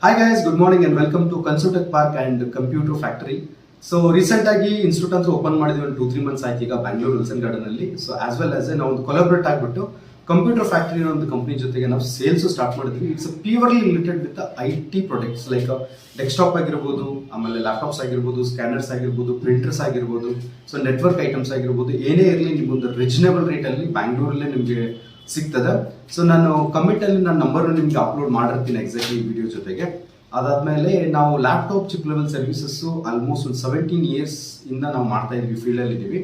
Hi guys, good morning and welcome to Consultech Park and Computer Factory. So recent ಆಗಿ institute ಅಂತ open ಮಾಡಿದ್ವಿ ಒಂದು 2-3 months ಆಯ್ತು ಈಗ ಬ್ಯಾಂಗ್ಳೂರ್ ವಿಲ್ಸನ್ ಗಾರ್ಡನ್ ಅಲ್ಲಿ. ಸೊ ಆಸ್ ವೆಲ್ ಆಸ್ ನಾವು ಒಂದು ಕೊಲಾಬ್ರೇಟ್ ಆಗಿಬಿಟ್ಟು ಕಂಪ್ಯೂಟರ್ ಫ್ಯಾಕ್ಟರಿ ಒಂದು ಕಂಪನಿ ಜೊತೆಗೆ ನಾವು ಸೇಲ್ಸ್ ಸ್ಟಾರ್ಟ್ ಮಾಡಿದ್ವಿ. It's purely related with IT products like desktop ಆಗಿರ್ಬೋದು, ಆಮೇಲೆ ಲ್ಯಾಪ್ಟಾಪ್ಸ್ ಆಗಿರ್ಬೋದು, ಸ್ಕ್ಯಾನರ್ಸ್ ಆಗಿರ್ಬೋದು, ಪ್ರಿಂಟರ್ಸ್ ಆಗಿರ್ಬೋದು, ಸೊ ನೆಟ್ವರ್ಕ್ ಐಟಮ್ಸ್ ಆಗಿರ್ಬೋದು, ಏನೇ ಇರಲಿ ನಿಮ್ಗೊಂದು ರೀಸನಬಲ್ ರೇಟಲ್ಲಿ ಬ್ಯಾಂಗ್ಳೂರಲ್ಲೇ ನಿಮಗೆ ಸಿಗ್ತದೆ. ಸೊ ನಾನು ಕಮೆಂಟಲ್ಲಿ ನನ್ನ ನಂಬರ್ನ ನಿಮ್ಗೆ ಅಪ್ಲೋಡ್ ಮಾಡಿರ್ತೀನಿ ಎಕ್ಸಾಕ್ಟ್ಲಿ ಈ ವಿಡಿಯೋ ಜೊತೆಗೆ. ಅದಾದ್ಮೇಲೆ ನಾವು laptop chip level services almost ಒಂದು 17 ಇಯರ್ಸ್ ಇಂದ ನಾವು ಮಾಡ್ತಾ ಇದ್ವಿ, ಫೀಲ್ಡಲ್ಲಿ ಇದ್ದೀವಿ.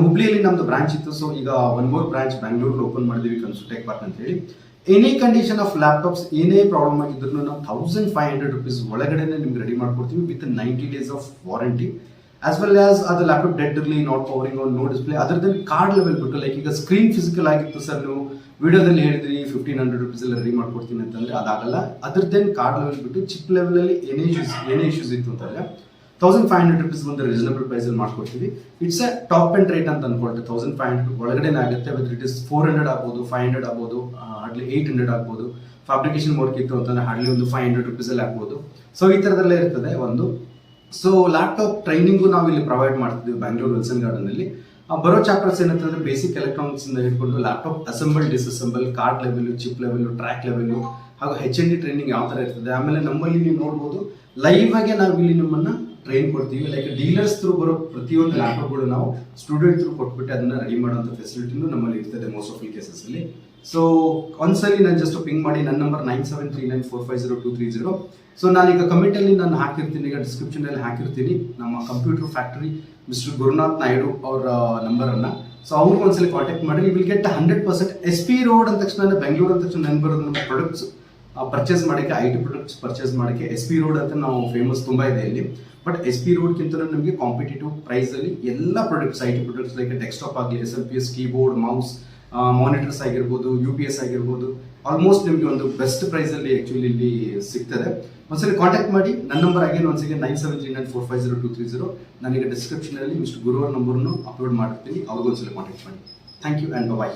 ಹುಬ್ಳಿಯಲ್ಲಿ ನಮ್ದು ಬ್ರಾಂಚ್ ಇತ್ತು. ಸೊ ಈಗ ಒನ್ ಮೋರ್ ಬ್ರಾಂಚ್ ಬ್ಯಾಂಗ್ಳೂರಲ್ಲಿ ಓಪನ್ ಮಾಡಿದ್ವಿ, ಕನ್ಸುಟೆಕ್ ಪಾರ್ಕ್ ಅಂತ ಹೇಳಿ. ಎನಿ ಕಂಡೀಷನ್ ಆಫ್ ಲ್ಯಾಪ್ಟಾಪ್ಸ್ ಏನೇ ಪ್ರಾಬ್ಲಮ್ ಆಗಿದ್ರು ನಾವು 1500 rupees ಒಳಗಡೆ ನಿಮ್ಗೆ ರೆಡಿ ಮಾಡ್ಕೊಡ್ತೀವಿ with 90 days of warranty. As well as ಅದು ಲ್ಯಾಪ್ಟಾಪ್ ಡೆಡ್ ಇರಲಿ, not powering on, no display, ಅದರದಲ್ಲಿ ಕಾರ್ಡ್ ಲೆವೆಲ್ ಬಿಟ್ಟು ಲೈಕ್ ಈಗ ಸ್ಕ್ರೀನ್ ಫಿಸಿಕಲ್ ಆಗಿತ್ತು ಸರ್, ನೀವು ವಿಡಿಯೋದಲ್ಲಿ ಹೇಳಿದ್ರಿ 1500 rupees ಎಲ್ಲ ರೆಡಿ ಮಾಡ್ಕೊಡ್ತೀನಿ ಅಂತಂದ್ರೆ ಅದಾಗಲ್ಲ. ಅದ್ರದ್ದೇನು ಕಾರ್ಡ್ ಲೆವೆಲ್ ಬಿಟ್ಟು ಚಿಪ್ ಲೆವೆಲಲ್ಲಿ ಏನೇ ಇಶ್ಯೂಸ್ ಇತ್ತು ಅಂತಂದ್ರೆ 1500 rupees ಒಂದು ರೀಸನಬಲ್ ಪ್ರೈಸಲ್ಲಿ ಮಾಡ್ಕೊಡ್ತೀವಿ. It's A top and rate ಅಂತ ಅನ್ಕೊಳ್ತೆ. 1500 ಒಳಗಡೆನೇ ಆಗುತ್ತೆ. ವಿತ್ ಇಟ್ ಇಸ್ 400 ಆಗ್ಬೋದು, 500 ಆಗ್ಬೋದು, ಹಾರ್ಡ್ಲಿ 800 ಆಗ್ಬೋದು. ಫ್ಯಾಬ್ರಿಕೇಶನ್ ವರ್ಕ್ ಇತ್ತು ಅಂತಂದ್ರೆ ಹಾರ್ಡ್ಲಿ ಒಂದು 500 rupees ಅಲ್ಲಿ ಆಗ್ಬೋದು. ಸೊ ಈ ಥರದಲ್ಲೇ ಇರ್ತದೆ ಒಂದು. ಸೊ ಲ್ಯಾಪ್ಟಾಪ್ ಟ್ರೈನಿಂಗು ನಾವು ಇಲ್ಲಿ ಪ್ರೊವೈಡ್ ಮಾಡ್ತಿದ್ದೀವಿ ಬ್ಯಾಂಗ್ಳೂರ್ ವಿಲ್ಸನ್ ಗಾರ್ಡನ್ ಅಲ್ಲಿ. ಬರೋ ಚಾಪ್ಟರ್ಸ್ ಏನಂತಂದ್ರೆ ಬೇಸಿಕ್ ಎಲೆಕ್ಟ್ರಾನಿಕ್ಸ್ ಇಂದ ಹಿಡ್ಕೊಂಡು laptop assemble, disassemble, card level, chip level, track level, ಹಾಗೂ HND ಟ್ರೈನಿಂಗ್ ಯಾವ ಥರ ಇರ್ತದೆ. ಆಮೇಲೆ ನಮ್ಮಲ್ಲಿ ನೀವು ನೋಡ್ಬೋದು ಲೈವ್ ಆಗಿ ನಾವು ಇಲ್ಲಿ ನಿಮ್ಮನ್ನ ಟ್ರೈನ್ ಕೊಡ್ತೀವಿ. ಲೈಕ್ ಡೀಲರ್ಸ್ ಥ್ರೂ ಬರೋ ಪ್ರತಿಯೊಂದು ಲ್ಯಾಪ್ಟಾಪ್ಗಳು ನಾವು ಸ್ಟೂಡೆಂಟ್ ಥ್ರೂ ಕೊಟ್ಬಿಟ್ಟು ಅದನ್ನ ರೆಡಿ ಮಾಡುವಂಥ ಫೆಸಿಲಿಟಿನೂ ನಮ್ಮಲ್ಲಿ ಇರ್ತದೆ ಮೋಸ್ಟ್ ಆಫ್ ಕೇಸಸ್ ಅಲ್ಲಿ. ಸೊ ಒಂದ್ಸಲಿ ನಾನು ಜಸ್ಟ್ ಪಿಂಗ್ ಮಾಡಿ, ನನ್ನ ನಂಬರ್ 9739450230. ಸೊ ನಾನೀಗ ಕಮೆಂಟಲ್ಲಿ ನಾನು ಹಾಕಿರ್ತೀನಿ, ಈಗ ಡಿಸ್ಕ್ರಿಪ್ಷನಲ್ಲಿ ಹಾಕಿರ್ತೀನಿ ನಮ್ಮ computer factory mister Gurunath Naidu ಅವರ ನಂಬರನ್ನು. ಸೊ ಅವ್ರಿಗೆ ಒಂದ್ಸಲಿ ಕಾಂಟ್ಯಾಕ್ಟ್ ಮಾಡಿ. ವಿಲ್ ಗೆಟ್ 100% SP ರೋಡ್ ಅಂದ ತಕ್ಷಣ, ಬೆಂಗಳೂರು ಅಂದ ತಕ್ಷಣ ನೆನ್ಪು ಬರೋದು ನಮ್ಮ ಪ್ರಾಡಕ್ಟ್ಸ್ ಪರ್ಚೇಸ್ ಮಾಡೋಕ್ಕೆ, IT ಪ್ರಾಡಕ್ಟ್ಸ್ ಪರ್ಚೇಸ್ ಮಾಡೋಕ್ಕೆ SP ರೋಡ್ ಅಂತ ನಾವು ಫೇಮಸ್ ತುಂಬ ಇದೆ ಇಲ್ಲಿ. ಬಟ್ SP ರೋಡ್ಗಿಂತ ನಮಗೆ ಕಾಂಪಿಟೇಟಿವ್ ಪ್ರೈಸಲ್ಲಿ ಎಲ್ಲ products, IT products like desktop ಆಗಲಿ, SLPS, ಕೀಬೋರ್ಡ್, ಮೌಸ್, ಮಾನಿಟರ್ಸ್ ಆಗಿರ್ಬೋದು, UPS ಆಗಿರ್ಬೋದು, ಆಲ್ಮೋಸ್ಟ್ ನಿಮಗೆ ಒಂದು ಬೆಸ್ಟ್ ಪ್ರೈಸಲ್ಲಿ ಆ್ಯಕ್ಚುಲಿ ಇಲ್ಲಿ ಸಿಗ್ತದೆ. ಒಂದ್ಸರಿ ಕಾಂಟ್ಯಾಕ್ಟ್ ಮಾಡಿ. ನನ್ನ ನಂಬರ್ ಆಗೇನು ಒಂದ್ಸರಿ 9739450230. ನಾನೀಗ ಡಿಸ್ಕ್ರಿಪ್ಷನಲ್ಲಿ ಮಿಸ್ಟರ್ ಗುರು ಅವ್ರ ನಂಬರ್ನು ಅಪ್ಲೋಡ್ ಮಾಡಿರ್ತೀನಿ, ಅವ್ರಿಗೊಂದ್ಸಲಿ ಕಾಂಟ್ಯಾಕ್ಟ್ ಮಾಡಿ. Thank you and bye.